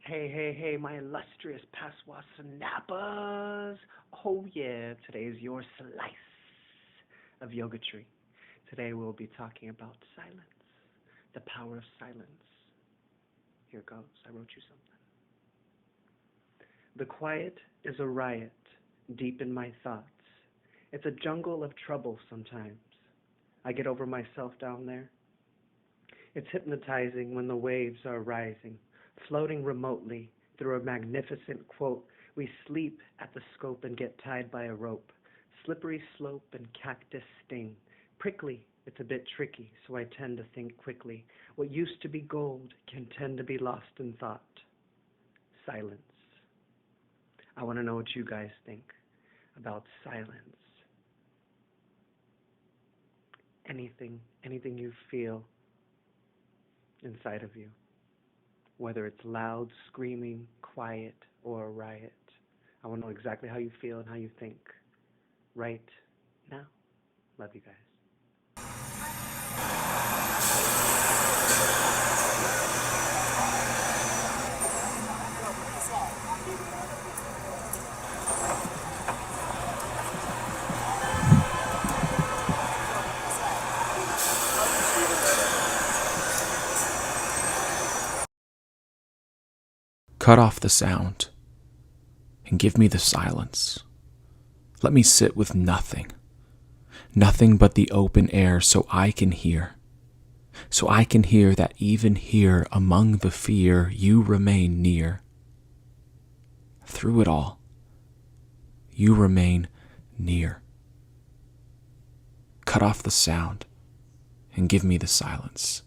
Hey, hey, hey, my illustrious Paswa Snappers. Oh, yeah, today is your slice of Yogatry. Today we'll be talking about silence, the power of silence. Here goes. I wrote you something. The quiet is a riot deep in my thoughts. It's a jungle of trouble sometimes. I get over myself down there. It's hypnotizing when the waves are rising, floating remotely through a magnificent quote. We sleep at the scope and get tied by a rope. Slippery slope and cactus sting. Prickly, it's a bit tricky, so I tend to think quickly. What used to be gold can tend to be lost in thought. Silence. I want to know what you guys think about silence. Anything you feel inside of you, whether it's loud, screaming, quiet, or a riot. I want to know exactly how you feel and how you think right now. Love you guys. Cut off the sound and give me the silence. Let me sit with nothing but the open air so I can hear that even here among the fear you remain near. Through it all, you remain near. Cut off the sound and give me the silence.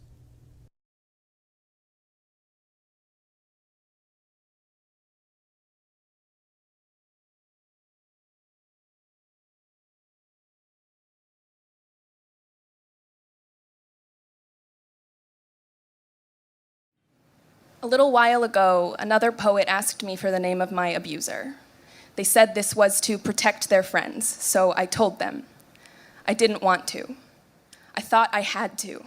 A little while ago, another poet asked me for the name of my abuser. They said this was to protect their friends, so I told them. I didn't want to. I thought I had to.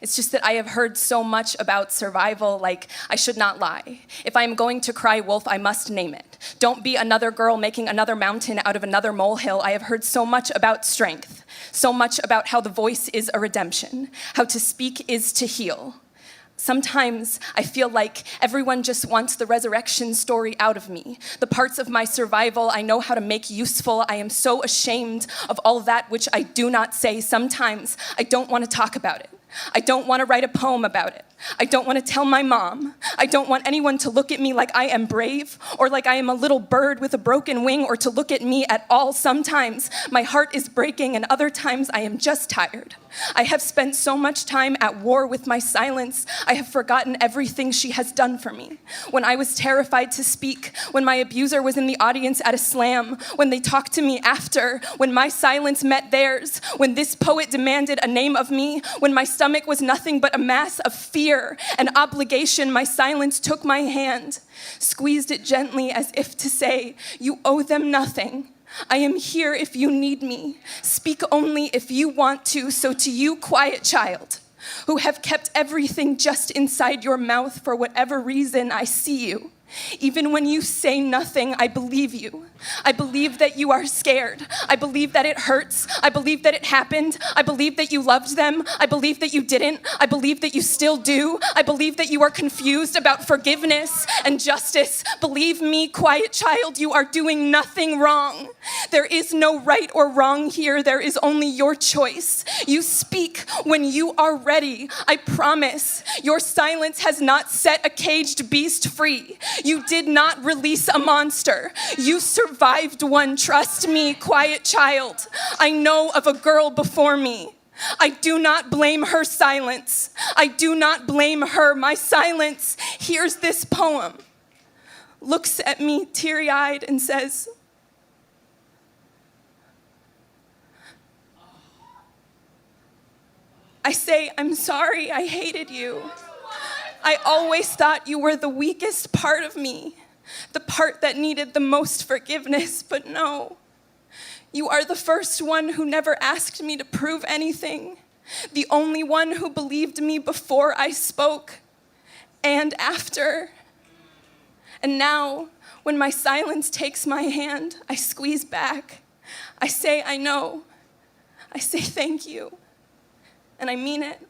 It's just that I have heard so much about survival, like I should not lie. If I am going to cry wolf, I must name it. Don't be another girl making another mountain out of another molehill. I have heard so much about strength, so much about how the voice is a redemption, how to speak is to heal. Sometimes I feel like everyone just wants the resurrection story out of me. The parts of my survival I know how to make useful. I am so ashamed of all that which I do not say. Sometimes I don't want to talk about it. I don't want to write a poem about it. I don't want to tell my mom. I don't want anyone to look at me like I am brave or like I am a little bird with a broken wing or to look at me at all. Sometimes my heart is breaking and other times I am just tired. I have spent so much time at war with my silence. I have forgotten everything she has done for me. When I was terrified to speak, when my abuser was in the audience at a slam, when they talked to me after, when my silence met theirs, when this poet demanded a name of me, when my stomach was nothing but a mass of fear and obligation, my silence took my hand, squeezed it gently as if to say, you owe them nothing. I am here if you need me. Speak only if you want to. So to you, quiet child, who have kept everything just inside your mouth for whatever reason, I see you. Even when you say nothing, I believe you. I believe that you are scared. I believe that it hurts. I believe that it happened. I believe that you loved them. I believe that you didn't. I believe that you still do. I believe that you are confused about forgiveness and justice. Believe me, quiet child, you are doing nothing wrong. There is no right or wrong here. There is only your choice. You speak when you are ready. I promise. Your silence has not set a caged beast free. You did not release a monster. You survived one. Trust me, quiet child. I know of a girl before me. I do not blame her silence. I do not blame her. My silence hears this poem, looks at me teary-eyed and says, I say, I'm sorry I hated you. I always thought you were the weakest part of me, the part that needed the most forgiveness, but no. You are the first one who never asked me to prove anything, the only one who believed me before I spoke and after. And now, when my silence takes my hand, I squeeze back. I say, I know. I say, thank you. And I mean it.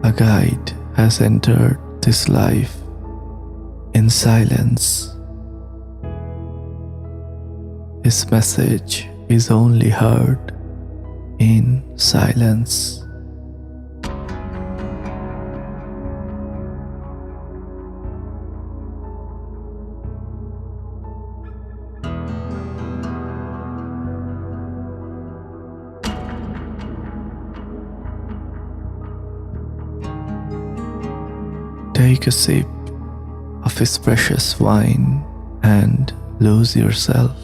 A guide has entered this life in silence. His message is only heard in silence. Take a sip of his precious wine and lose yourself.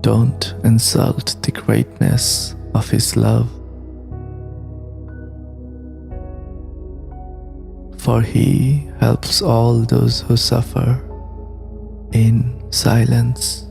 Don't insult the greatness of his love, for he helps all those who suffer in silence.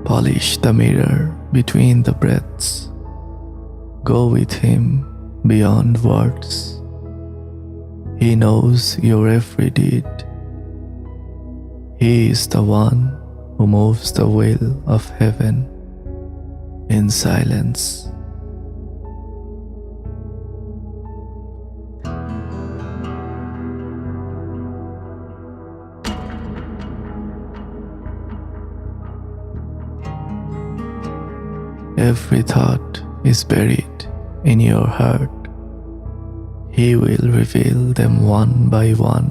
Polish the mirror between the breaths. Go with him beyond words. He knows your every deed. He is the one who moves the will of heaven in silence. Every thought is buried in your heart. He will reveal them one by one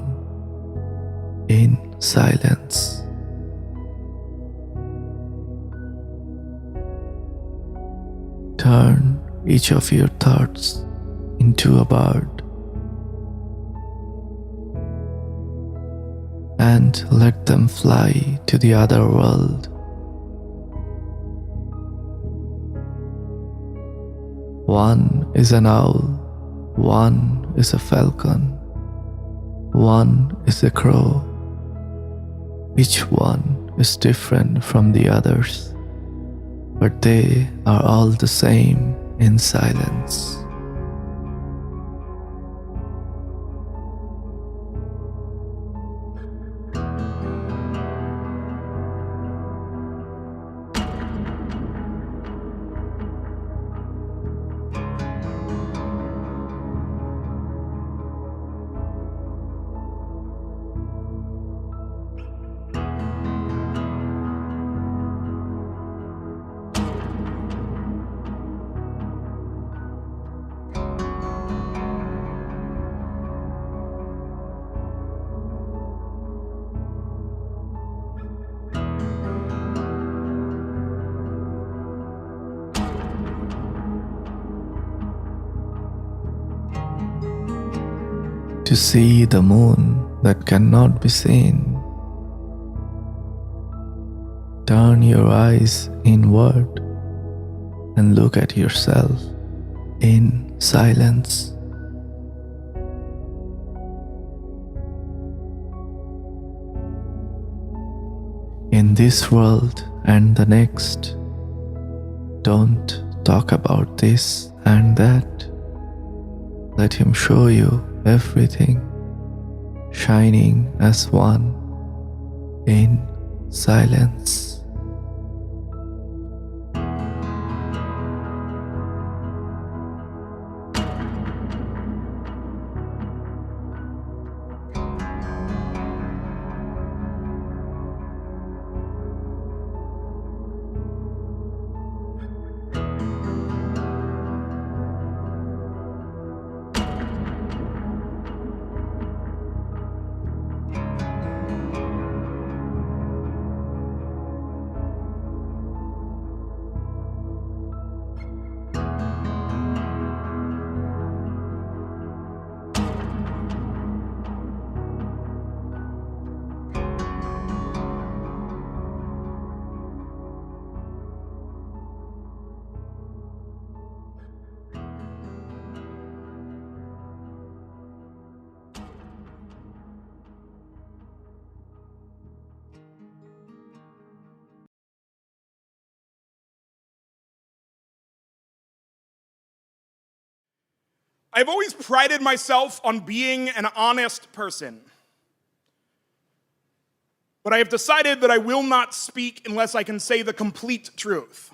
in silence. Turn each of your thoughts into a bird and let them fly to the other world. One is an owl, one is a falcon, one is a crow. Each one is different from the others, but they are all the same in silence. To see the moon that cannot be seen, turn your eyes inward and look at yourself in silence. In this world and the next, Don't talk about this and that. Let him show you everything, shining as one in silence. I've always prided myself on being an honest person. But I have decided that I will not speak unless I can say the complete truth.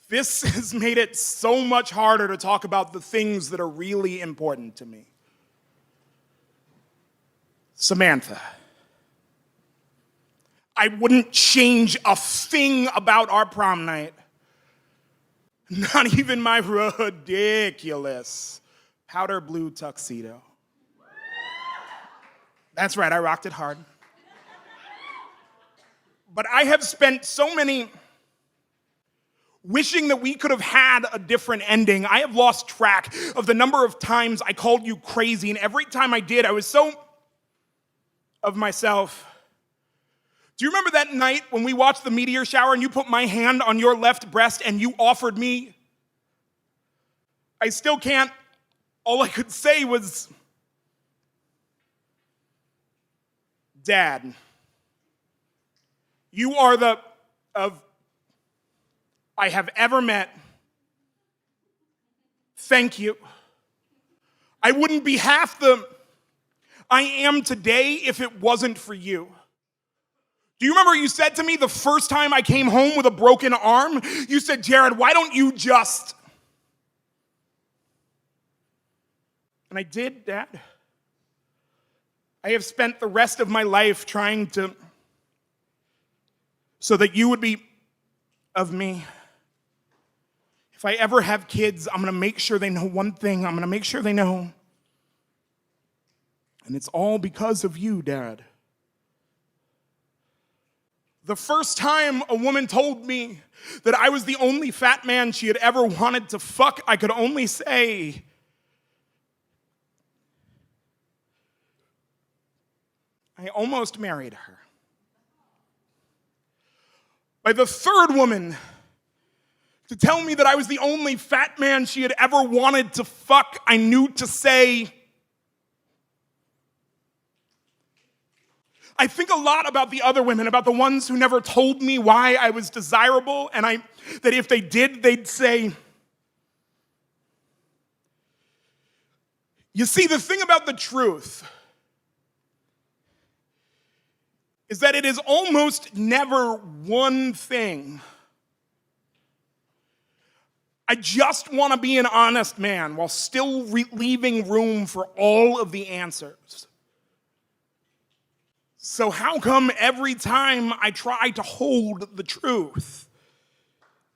This has made it so much harder to talk about the things that are really important to me. Samantha, I wouldn't change a thing about our prom night. Not even my ridiculous powder blue tuxedo. That's right, I rocked it hard. But I have spent so many wishing that we could have had a different ending. I have lost track of the number of times I called you crazy, and every time I did, I was so of myself. Do you remember that night when we watched the meteor shower and you put my hand on your left breast and you offered me? I still can't. All I could say was, Dad, you are the of I have ever met. Thank you. I wouldn't be half the I am today if it wasn't for you. Do you remember you said to me the first time I came home with a broken arm? You said, Jared, why don't you just... And I did, Dad. I have spent the rest of my life trying to... so that you would be of me. If I ever have kids, I'm going to make sure they know one thing. I'm going to make sure they know. And it's all because of you, Dad. The first time a woman told me that I was the only fat man she had ever wanted to fuck, I could only say, I almost married her. By the third woman to tell me that I was the only fat man she had ever wanted to fuck, I knew to say, I think a lot about the other women, about the ones who never told me why I was desirable, and that if they did, they'd say, you see, the thing about the truth is that it is almost never one thing. I just want to be an honest man while still leaving room for all of the answers. So how come every time I try to hold the truth,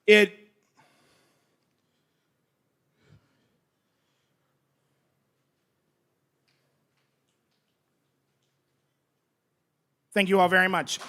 it... Thank you all very much.